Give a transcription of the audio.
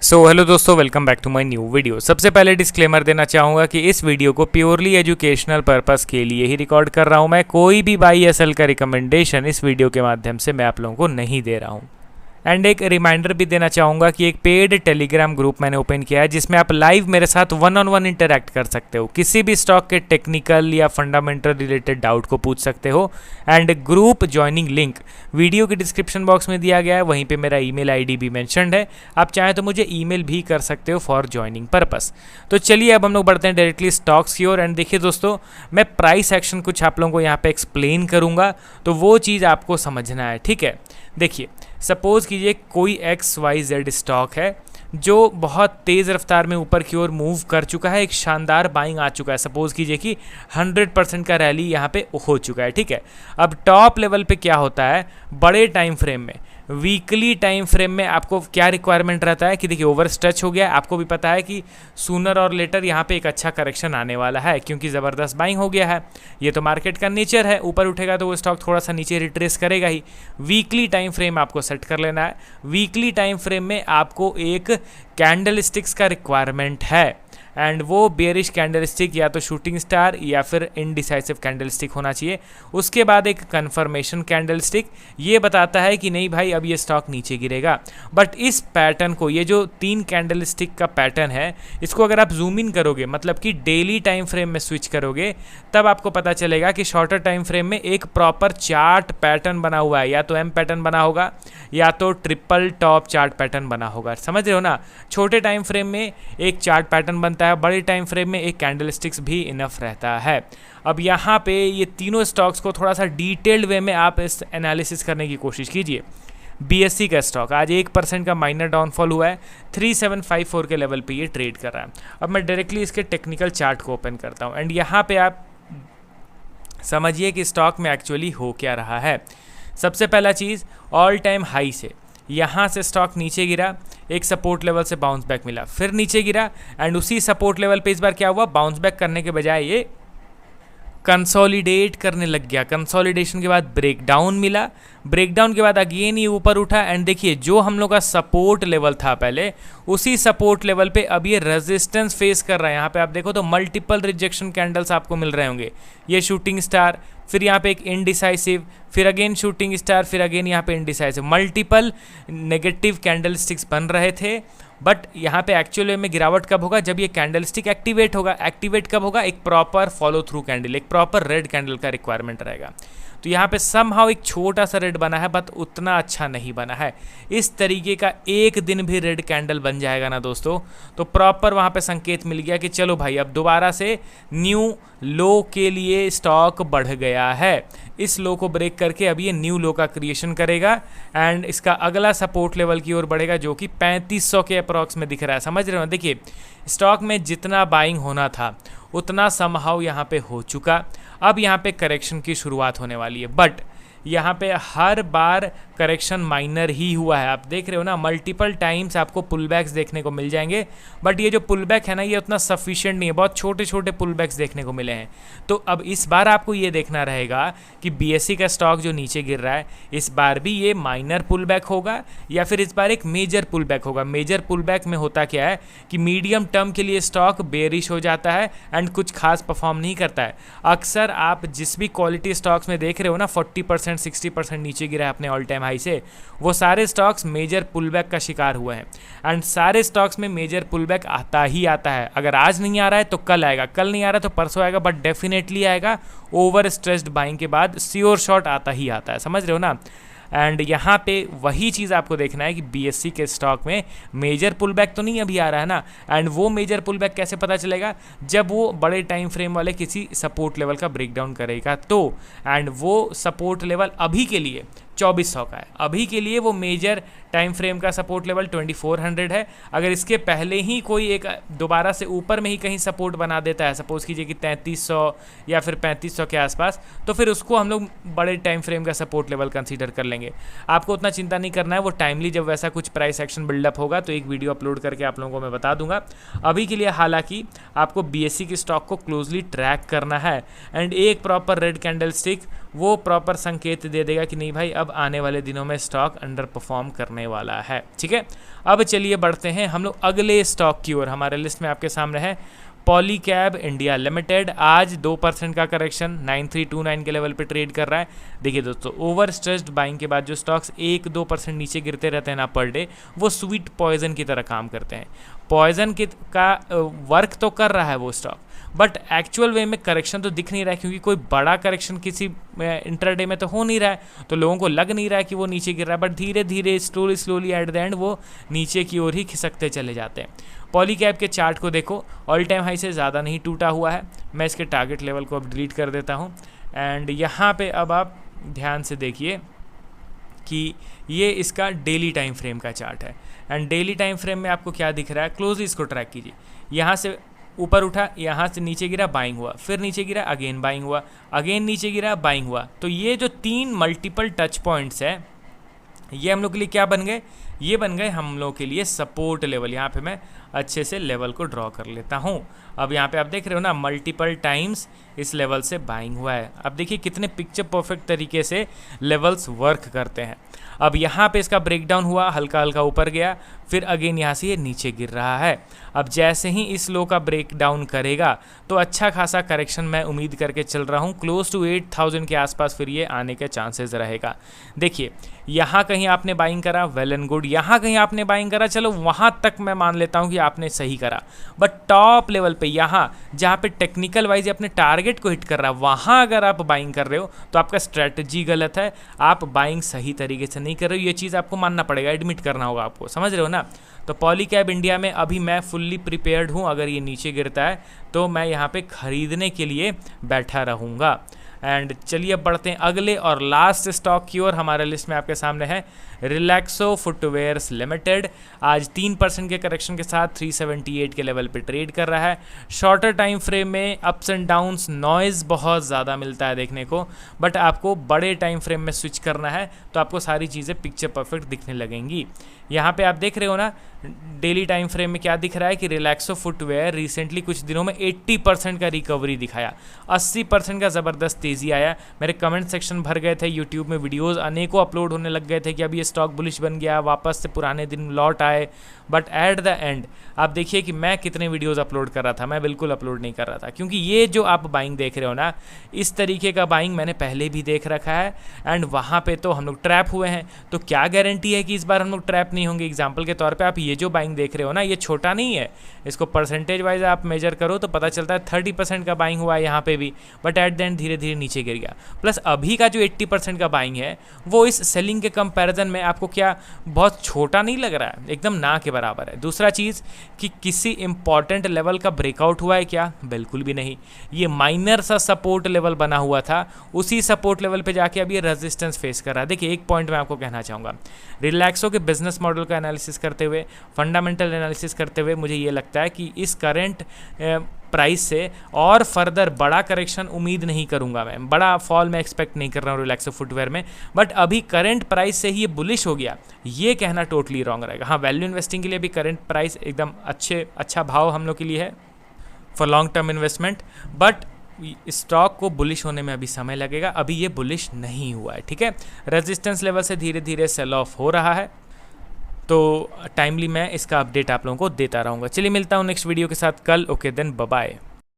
Hello दोस्तों, welcome back to my new video. सबसे पहले डिस्क्लेमर देना चाहूँगा कि इस वीडियो को प्योरली एजुकेशनल पर्पस के लिए ही रिकॉर्ड कर रहा हूँ। मैं कोई भी बाई या सेल का रिकमेंडेशन इस वीडियो के माध्यम से मैं आप लोगों को नहीं दे रहा हूँ। एंड एक रिमाइंडर भी देना चाहूँगा कि एक पेड टेलीग्राम ग्रुप मैंने ओपन किया है जिसमें आप लाइव मेरे साथ वन ऑन वन इंटरैक्ट कर सकते हो, किसी भी स्टॉक के टेक्निकल या फंडामेंटल रिलेटेड डाउट को पूछ सकते हो। And group joining link video के डिस्क्रिप्शन बॉक्स में दिया गया है, वहीं पे मेरा ईमेल आईडी भी मेंशन्ड है। आप चाहें तो मुझे ईमेल भी कर सकते हो फॉर ज्वाइनिंग पर्पस। तो चलिए अब हम लोग बढ़ते हैं डायरेक्टली स्टॉक्स की ओर। एंड देखिए दोस्तों, मैं प्राइस एक्शन कुछ आप लोगों को यहाँ पे एक्सप्लेन करूँगा, तो वो चीज़ आपको समझना है, ठीक है। देखिए, सपोज कीजिए कोई XYZ स्टॉक है जो बहुत तेज़ रफ्तार में ऊपर की ओर मूव कर चुका है, एक शानदार बाइंग आ चुका है। सपोज कीजिए कि 100% का रैली यहाँ पे हो चुका है, ठीक है। अब टॉप लेवल पे क्या होता है, बड़े टाइम फ्रेम में, वीकली टाइम फ्रेम में आपको क्या रिक्वायरमेंट रहता है कि देखिए ओवर स्ट्रेच हो गया, आपको भी पता है कि सूनर और लेटर यहाँ पे एक अच्छा करेक्शन आने वाला है क्योंकि ज़बरदस्त बाइंग हो गया है। ये तो मार्केट का नेचर है, ऊपर उठेगा तो वो स्टॉक थोड़ा सा नीचे रिट्रेस करेगा ही। वीकली टाइम फ्रेम आपको सेट कर लेना है। वीकली टाइम फ्रेम में आपको एक कैंडल स्टिक्स का रिक्वायरमेंट है, एंड वो बेयरिश कैंडल स्टिक या तो शूटिंग स्टार या फिर इनडिसाइसिव कैंडल स्टिक होना चाहिए। उसके बाद एक कन्फर्मेशन कैंडल स्टिक, ये बताता है कि नहीं भाई अब ये स्टॉक नीचे गिरेगा। बट इस पैटर्न को, ये जो 3 कैंडल स्टिक का पैटर्न है, इसको अगर आप जूम इन करोगे, मतलब कि डेली टाइम फ्रेम में स्विच करोगे, तब आपको पता चलेगा कि शॉर्टर टाइम फ्रेम में एक प्रॉपर चार्ट पैटर्न बना हुआ है। या तो एम पैटर्न बना होगा या तो ट्रिपल टॉप चार्ट पैटर्न बना होगा, समझ रहे हो ना। छोटे टाइम फ्रेम में एक चार्ट पैटर्न बनता है, बड़े टाइम फ्रेम में एक कैंडल स्टिक्स भी इनफ रहता है। अब यहाँ पे ये तीनों स्टॉक्स को थोड़ा सा डिटेल्ड वे में आप इस एनालिसिस करने की कोशिश कीजिए। BSE का स्टॉक आज 1% का माइनर डाउनफॉल हुआ है, 3754 के लेवल पे ये ट्रेड कर रहा है। अब मैं डायरेक्टली इसके टेक्निकल चार्ट को ओपन करता हूँ एंड यहाँ पे आप समझिए कि स्टॉक में एक्चुअली हो क्या रहा है। सबसे पहला चीज़, ऑल टाइम हाई से यहाँ से स्टॉक नीचे गिरा, एक सपोर्ट लेवल से बाउंस बैक मिला, फिर नीचे गिरा एंड उसी सपोर्ट लेवल पे इस बार क्या हुआ, बाउंस बैक करने के बजाय ये कंसोलिडेट करने लग गया। कंसोलिडेशन के बाद ब्रेकडाउन मिला, ब्रेकडाउन के बाद अगेन ये ऊपर उठा एंड देखिए जो हम लोग का सपोर्ट लेवल था पहले, उसी सपोर्ट लेवल पे अब ये रेजिस्टेंस फेस कर रहा है। यहाँ पे आप देखो तो मल्टीपल रिजेक्शन कैंडल्स आपको मिल रहे होंगे। ये शूटिंग स्टार, फिर यहाँ पे एक इनडिसाइसिव, फिर अगेन शूटिंग स्टार, फिर अगेन यहाँ पे indecisive, multiple negative candle sticks बन रहे थे। बट यहाँ पे एक्चुअली में गिरावट कब होगा, जब ये कैंडल स्टिक एक्टिवेट होगा। एक्टिवेट कब होगा, एक प्रॉपर फॉलो थ्रू कैंडल, एक प्रॉपर रेड कैंडल का रिक्वायरमेंट रहेगा। तो यहाँ पे समहाउ एक छोटा सा रेड बना है, बट उतना अच्छा नहीं बना है। इस तरीके का एक दिन भी रेड कैंडल बन जाएगा ना दोस्तों, तो प्रॉपर वहाँ पे संकेत मिल गया कि चलो भाई अब दोबारा से न्यू लो के लिए स्टॉक बढ़ गया है। इस लो को ब्रेक करके अब ये न्यू लो का क्रिएशन करेगा एंड इसका अगला सपोर्ट लेवल की ओर बढ़ेगा जो कि 3500 के अप्रॉक्स में दिख रहा है। समझ रहे हो, देखिए स्टॉक में जितना बाइंग होना था उतना समहाउ यहाँ पे हो चुका। अब यहाँ पे करेक्शन की शुरुआत होने वाली है, बट यहाँ पे हर बार करेक्शन माइनर ही हुआ है। आप देख रहे हो ना, मल्टीपल टाइम्स आपको पुलबैक्स देखने को मिल जाएंगे, बट ये जो पुलबैक है ना, ये उतना सफिशिएंट नहीं है, बहुत छोटे छोटे पुलबैक्स देखने को मिले हैं। तो अब इस बार आपको ये देखना रहेगा कि BSE का स्टॉक जो नीचे गिर रहा है, इस बार भी ये माइनर पुलबैक होगा या फिर इस बार एक मेजर पुलबैक होगा। मेजर पुलबैक में होता क्या है कि मीडियम टर्म के लिए स्टॉक बेरिश हो जाता है एंड कुछ खास परफॉर्म नहीं करता है। अक्सर आप जिस भी क्वालिटी स्टॉक्स में देख रहे हो ना 40% 60% नीचे गिरा है अपने ऑल टाइम हाई से, वो सारे स्टॉक्स मेजर पुलबैक का शिकार हुए हैं। एंड सारे स्टॉक्स में मेजर पुलबैक आता ही आता है। अगर आज नहीं आ रहा है तो कल आएगा, कल नहीं आ रहा है तो परसों आएगा, बट डेफिनेटली आएगा। ओवर स्ट्रेस्ड बाइंग के बाद श्योर शॉट आता ही आता है, समझ रहे हो ना। एंड यहाँ पे वही चीज़ आपको देखना है कि BSE के स्टॉक में मेजर पुलबैक तो नहीं अभी आ रहा है ना। एंड वो मेजर पुलबैक कैसे पता चलेगा, जब वो बड़े टाइम फ्रेम वाले किसी सपोर्ट लेवल का ब्रेकडाउन करेगा तो। एंड वो सपोर्ट लेवल अभी के लिए 2400 का है, अभी के लिए वो मेजर टाइम फ्रेम का सपोर्ट लेवल 2400 है। अगर इसके पहले ही कोई एक दोबारा से ऊपर में ही कहीं सपोर्ट बना देता है, सपोज कीजिए कि 3300 या फिर 3500 के आसपास, तो फिर उसको हम लोग बड़े टाइम फ्रेम का सपोर्ट लेवल कंसीडर कर लेंगे। आपको उतना चिंता नहीं करना है, वो टाइमली जब वैसा कुछ प्राइस एक्शन बिल्डअप होगा तो एक वीडियो अपलोड करके आप लोगों को मैं बता दूंगा। अभी के लिए हालांकि आपको BSE के स्टॉक को क्लोजली ट्रैक करना है एंड एक प्रॉपर रेड कैंडल स्टिक वो प्रॉपर संकेत दे देगा कि नहीं भाई अब आने वाले दिनों में स्टॉक अंडर परफॉर्म करने वाला है। ठीक है, अब चलिए बढ़ते हैं हम लोग अगले स्टॉक की ओर। हमारे लिस्ट में आपके सामने है पॉलीकैब इंडिया लिमिटेड। आज 2% का करेक्शन 9329 के लेवल पे ट्रेड कर रहा है। देखिए दोस्तों, ओवर स्ट्रेस्ड बाइंग के बाद जो स्टॉक्स 1-2% नीचे गिरते रहते हैं ना पर डे, वो स्वीट पॉइजन की तरह काम करते हैं। पॉइजन का वर्क तो कर रहा है वो स्टॉक, बट एक्चुअल वे में करेक्शन तो दिख नहीं रहा है, क्योंकि कोई बड़ा करेक्शन किसी इंटरडे में तो हो नहीं रहा है, तो लोगों को लग नहीं रहा है कि वो नीचे गिर रहा है, बट धीरे धीरे स्लोली एट द एंड वो नीचे की ओर ही खिसकते चले जाते हैं। पॉलीकैब के चार्ट को देखो, ऑल टाइम हाई से ज़्यादा नहीं टूटा हुआ है। मैं इसके टारगेट लेवल को अब डिलीट कर देता हूँ। एंड यहाँ पे अब आप ध्यान से देखिए कि ये इसका डेली टाइम फ्रेम का चार्ट है। एंड डेली टाइम फ्रेम में आपको क्या दिख रहा है, क्लोजली इसको ट्रैक कीजिए। यहाँ से ऊपर उठा, यहाँ से नीचे गिरा, बाइंग हुआ, फिर नीचे गिरा, अगेन बाइंग हुआ, अगेन नीचे गिरा, बाइंग हुआ। तो ये जो 3 मल्टीपल टच पॉइंट्स है, ये हम लोग के लिए क्या बन गए, ये बन गए हम लोग के लिए सपोर्ट लेवल। यहाँ पे मैं अच्छे से लेवल को ड्रॉ कर लेता हूँ। अब यहाँ पे आप देख रहे हो ना, मल्टीपल टाइम्स इस लेवल से बाइंग हुआ है। अब देखिए कितने पिक्चर परफेक्ट तरीके से लेवल्स वर्क करते हैं। अब यहाँ पे इसका ब्रेकडाउन हुआ, हल्का हल्का ऊपर गया, फिर अगेन यहाँ से ये नीचे गिर रहा है। अब जैसे ही इस लो का ब्रेकडाउन करेगा तो अच्छा खासा करेक्शन मैं उम्मीद करके चल रहा हूँ, क्लोज टू 8000 के आसपास फिर ये आने के चांसेस रहेगा। देखिए यहाँ कहीं आपने बाइंग करा, वेल एंड गुड। यहाँ कहीं आपने बाइंग करा, चलो वहाँ तक मैं मान लेता हूँ कि आपने सही करा। बट टॉप लेवल पे यहाँ जहाँ पे टेक्निकल वाइज अपने टारगेट को हिट कर रहा है, वहाँ अगर आप बाइंग कर रहे हो तो आपका स्ट्रेटजी गलत है, आप बाइंग सही तरीके से नहीं कर रहे हो। ये चीज़ आपको मानना पड़ेगा, एडमिट करना होगा आपको, समझ रहे हो ना। तो पॉलीकैब इंडिया में अभी मैं फुल्ली प्रिपेयर्ड हूँ। अगर ये नीचे गिरता है तो मैं यहाँ पे खरीदने के लिए बैठा रहूँगा। एंड चलिए अब बढ़ते हैं अगले और लास्ट स्टॉक की ओर। हमारे लिस्ट में आपके सामने है रिलैक्सो फुटवेयर्स लिमिटेड। आज 3% के करेक्शन के साथ 378 के लेवल पे ट्रेड कर रहा है। शॉर्टर टाइम फ्रेम में अप्स एंड डाउन्स, नॉइज़ बहुत ज़्यादा मिलता है देखने को, बट आपको बड़े टाइम फ्रेम में स्विच करना है तो आपको सारी चीज़ें पिक्चर परफेक्ट दिखने लगेंगी। यहाँ पे आप देख रहे हो ना, डेली टाइम फ्रेम में क्या दिख रहा है कि रिलैक्सो फुटवेयर रिसेंटली कुछ दिनों में 80% का रिकवरी दिखाया, 80% का ज़बरदस्त तेज़ी आया। मेरे कमेंट सेक्शन भर गए थे, यूट्यूब में वीडियोस अनेकों अपलोड होने लग गए थे कि अब ये स्टॉक बुलिश बन गया, वापस से पुराने दिन लौट आए। बट एट द एंड आप देखिए कि मैं कितने वीडियोस अपलोड कर रहा था, मैं बिल्कुल अपलोड नहीं कर रहा था, क्योंकि ये जो आप बाइंग देख रहे हो ना, इस तरीके का बाइंग मैंने पहले भी देख रखा है। एंड वहाँ पे तो हम लोग ट्रैप हुए हैं, तो क्या गारंटी है कि इस बार हम लोग ट्रैप नहीं होंगे। एग्जाम्पल के तौर पर आप ये जो बाइंग देख रहे हो ना, ये छोटा नहीं है, इसको परसेंटेज वाइज आप मेजर करो तो पता चलता है 30% का बाइंग हुआ है यहाँ पे भी, बट एट द एंड धीरे धीरे नीचे गिर गया। प्लस अभी का जो 80% का बाइंग है वो इस सेलिंग के कंपैरिजन में आपको क्या बहुत छोटा नहीं लग रहा है, एकदम ना के बराबर है। दूसरा चीज़ कि किसी इंपॉर्टेंट लेवल का ब्रेकआउट हुआ है क्या, बिल्कुल भी नहीं। ये माइनर सा सपोर्ट लेवल बना हुआ था, उसी सपोर्ट लेवल पे जाके अब ये रेजिस्टेंस फेस कर रहा है। देखिए एक पॉइंट मैं आपको कहना चाहूँगा, रिलैक्सो के बिजनेस मॉडल का एनालिसिस करते हुए, फंडामेंटल एनालिसिस करते हुए मुझे ये लगता है कि इस करंट प्राइस से और फर्दर बड़ा करेक्शन उम्मीद नहीं करूंगा। मैं बड़ा फॉल में एक्सपेक्ट नहीं कर रहा हूँ रिलैक्सो फुटवेयर में, बट अभी करंट प्राइस से ही ये बुलिश हो गया, ये कहना टोटली रॉन्ग रहेगा। हाँ, वैल्यू इन्वेस्टिंग के लिए भी करंट प्राइस एकदम अच्छा भाव हम लोग के लिए है for long term investment, but stock को बुलिश होने में अभी समय लगेगा, अभी ये बुलिश नहीं हुआ है। ठीक है, रेजिस्टेंस लेवल से धीरे धीरे सेल ऑफ हो रहा है, तो टाइमली मैं इसका अपडेट आप लोगों को देता रहूँगा। चलिए मिलता हूँ नेक्स्ट वीडियो के साथ कल। Okay then, bye bye.